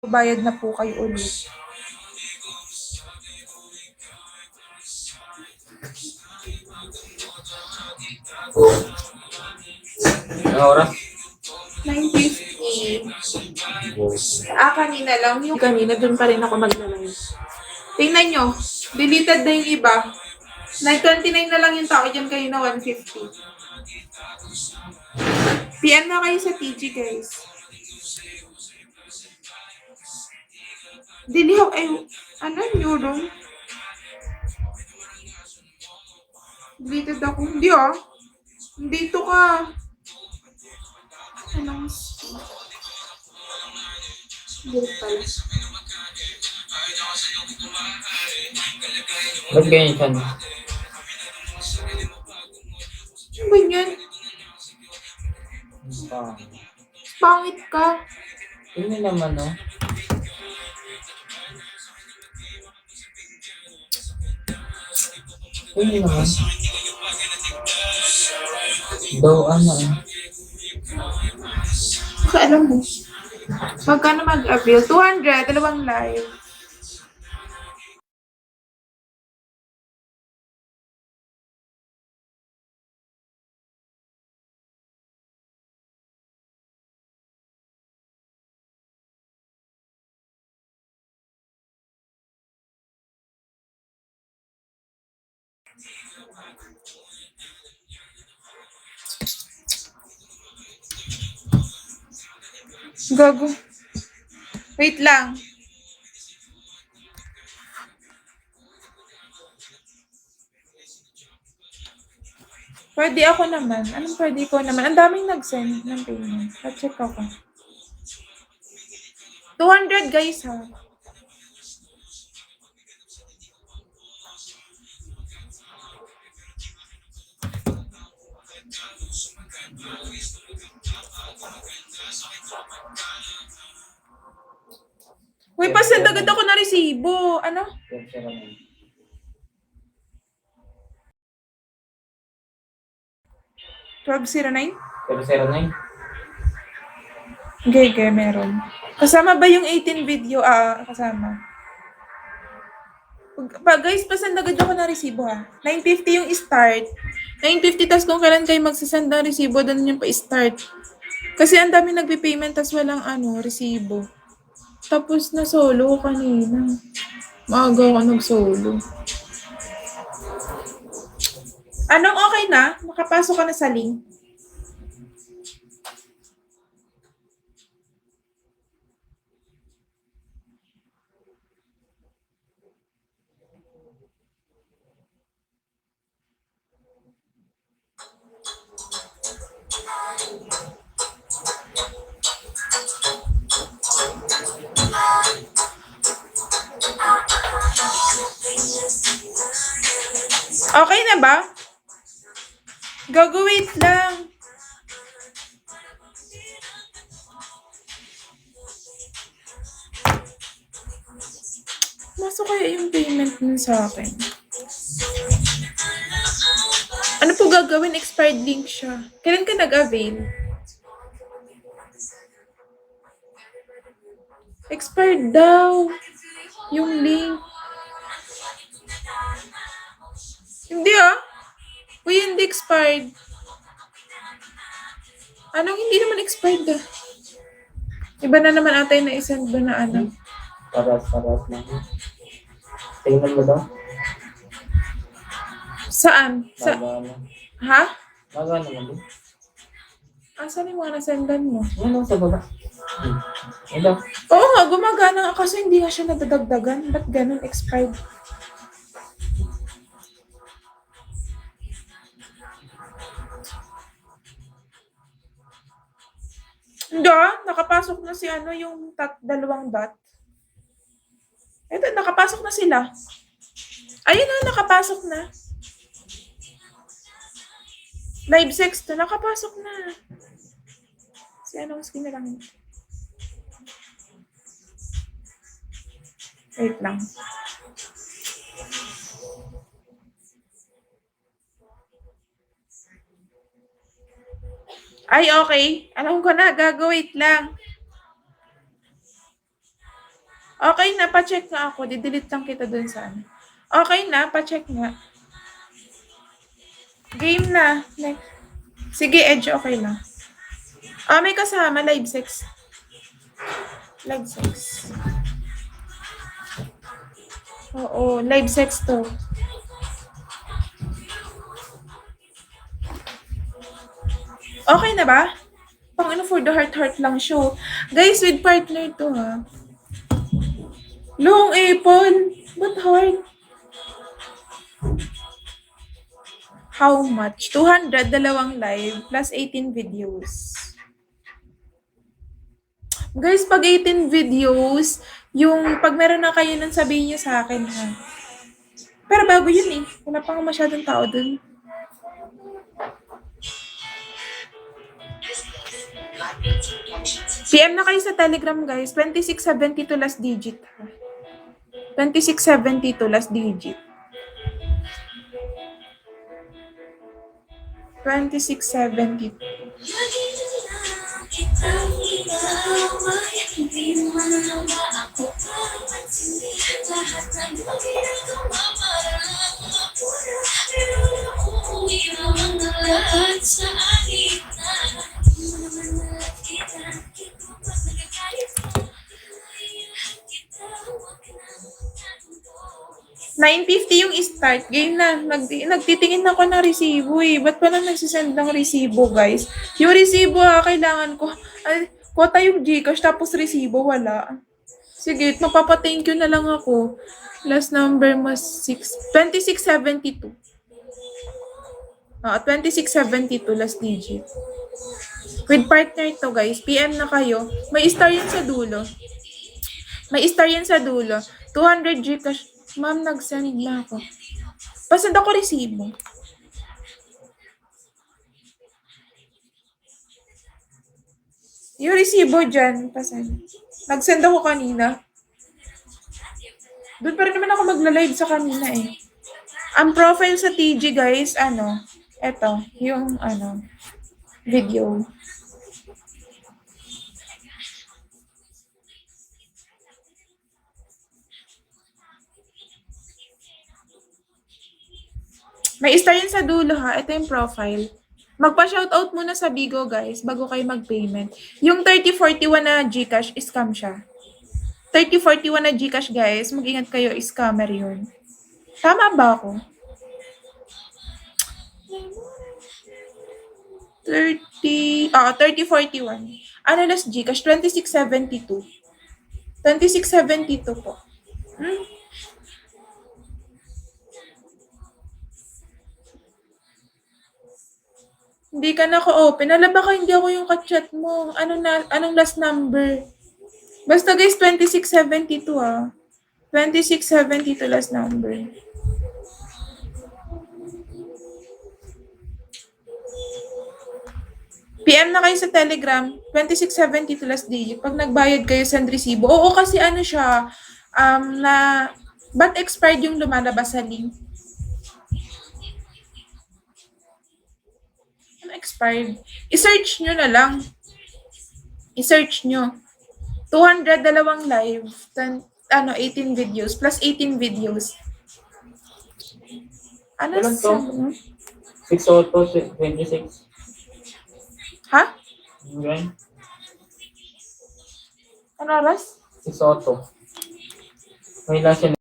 Bayad na po kayo ulit. Ano oras? 9:50. Kanina lang. Yung kanina, dun pa rin ako mag-live. Tingnan nyo. Deleted na yung iba. 9:29 na lang yung tao dyan kayo na 150. PM na kayo sa TG, guys. Dilihaw, ano nyo dong? Deleted ako. Hindi Dito ka. Anong delete pala. Ba't ganyan siya? Ano ba yan? Pangit ka. Tingnan naman, no? Tingnan naman. Daw, ano eh. Baka alam mo. Magkano mag-avail? 200, dalawang live. Gago. Wait lang. Pwede ako naman. Anong pwede ko naman? Ang daming nag-send ng payment. Pa-check ako. 200 guys ha. Uy, pasend agad ako na resibo. Ano? 1209? 009? Okay, meron. Kasama ba yung 18 video? Kasama. Guys, pasend agad ako na resibo ha. 950 yung start. 950 tas kung kailan kayo magsasend ng resibo, doon yung pa-start. Kasi ang dami nagpe-payment tas walang resibo. Tapos na solo kanina. Maaga ako nag-solo. Anong okay na? Makapasok ka na sa link. Okay na ba? Wait lang. Masok kaya yung payment nun sa akin? Ano po gagawin? Expired link siya. Kailan ka nag-avail? Expired daw. Yung link. Hindi Uy, hindi expired. Anong hindi naman expired Iba na naman ata yung na-send ba na ano? Paras lang. Tingnan mo daw. Saan? Ha? Maga naman din. Saan yung mga nasendan mo? Yan sa baba. Ito. Oo nga, gumagana nga kasi hindi nga siya nadadagdagan. Ba't ganun expired? Hindi nakapasok na si yung dalawang dot. Ito, nakapasok na sila. Ayun nakapasok na. Live sex nakapasok na. Si skin na lang. Wait lang. Ay, okay. Alam ko na, wait lang. Okay na, pa-check nga ako. Didelete lang kita dun sa ano. Okay na, pa-check nga. Game na. Next. Sige, Edge, okay lang. May kasama, live sex. Live sex. Oo, live sex to. Okay na ba? Pang ano, for the heart lang show. Guys, with partner to ha. Long apple. But heart. How much? 200, dalawang live, plus 18 videos. Guys, pag 18 videos, yung pag meron na kayo nun, sabihin niyo sa akin ha. Pero bago yun eh. Wala pang masyadong tao dun. PM na kayo sa Telegram guys. 2672 last digit. 2672 last digit. 2672. $9.50 yung start. Game na. Nagtitingin ako ng resibo eh. Ba't pa lang nagsisend ng resibo, guys? Yung resibo kailangan ko. Quota yung Gcash, tapos resibo, wala. Sige, magpapa-thank you na lang ako. Last number mo 2672. 2672 last digit. With partner to, guys. PM na kayo. May star yan sa dulo. May star yan sa dulo. 200 Gcash. Ma'am, nag-send na ako. Pasend ako resibo. Yung resibo dyan, pasend. Nag-send ako kanina. Doon pa rin naman ako magla-live sa kanina eh. Ang profile sa TG, guys, eto, yung, video. May star yun sa dulo ha. Ito yung profile. Magpa-shoutout muna sa Bigo guys bago kayo mag-payment. Yung 3041 na Gcash, scam siya. 3041 na Gcash guys, mag-ingat kayo, scammer yun. Tama ba ako? 3041. Ano last Gcash? 2672. 2672 po. Hindi ka naka-open. Alam ba hindi ako yung ka-chat mo? Anong last number? Basta guys, 2672 ah. 2672 last number. PM na kayo sa Telegram, 2672 last digit. Pag nagbayad kayo, send resibo. Oo, kasi siya, ba't expired yung lumalabas sa link? Expired. I-search nyo na lang. I-search nyo. 200 dalawang live, 18 videos, plus 18 videos. Ano Ilan sa... to? 6 auto, 26. Ha? Yun. Ano oras? 6 auto. May last yan.